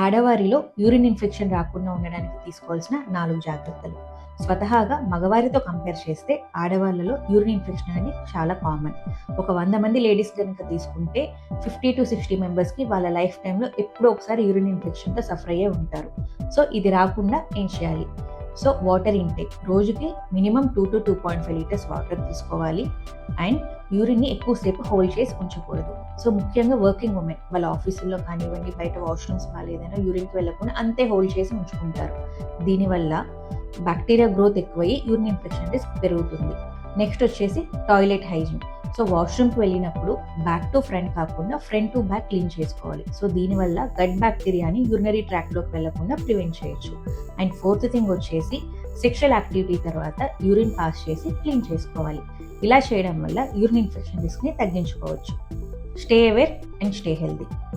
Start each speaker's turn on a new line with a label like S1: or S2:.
S1: ఆడవారిలో urine infection రాకుండా ఉండడానికి తీసుకోవాల్సిన 4 జాగ్రత్తలు. స్వతహాగా మగవారితో కంపేర్ చేస్తే ఆడవాళ్ళలో యూరిన్ ఇన్ఫెక్షన్ అనేది చాలా కామన్. ఒక 100 మంది లేడీస్ కనుక తీసుకుంటే 50-60 మెంబర్స్కి వాళ్ళ లైఫ్ టైంలో ఎప్పుడో ఒకసారి యూరిన్ ఇన్ఫెక్షన్తో సఫర్ అయ్యే ఉంటారు. సో ఇది రాకుండా ఏం చేయాలి? సో వాటర్ ఇంటేక్ రోజుకి మినిమం 2 to 2.5 లీటర్స్ వాటర్ తీసుకోవాలి. అండ్ యూరిన్ని ఎక్కువసేపు హోల్డ్ చేసి ఉంచకూడదు. సో ముఖ్యంగా వర్కింగ్ ఉమెన్ వాళ్ళ ఆఫీసుల్లో కానివ్వండి, బయట వాష్రూమ్స్ ఏదైనా యూరిన్కి వెళ్ళకుండా అంతే హోల్డ్ చేసి ఉంచుకుంటారు. దీనివల్ల బ్యాక్టీరియా గ్రోత్ ఎక్కువయ్యి యూరిన్ ఇన్ఫెక్షన్ రిస్క్ పెరుగుతుంది. నెక్స్ట్ వచ్చేసి టాయిలెట్ హైజీన్. సో వాష్రూమ్కి వెళ్ళినప్పుడు బ్యాక్ టు ఫ్రంట్ కాకుండా ఫ్రంట్ టు బ్యాక్ క్లీన్ చేసుకోవాలి. సో దీనివల్ల గట్ బ్యాక్టీరియాని యూరినరీ ట్రాక్లోకి వెళ్లకుండా ప్రివెంట్ చేయొచ్చు. అండ్ ఫోర్త్ థింగ్ వచ్చేసి సెక్షువల్ యాక్టివిటీ తర్వాత యూరిన్ పాస్ చేసి క్లీన్ చేసుకోవాలి. ఇలా చేయడం వల్ల యూరిన్ ఇన్ఫెక్షన్ రిస్క్ని తగ్గించుకోవచ్చు. Stay aware and stay healthy.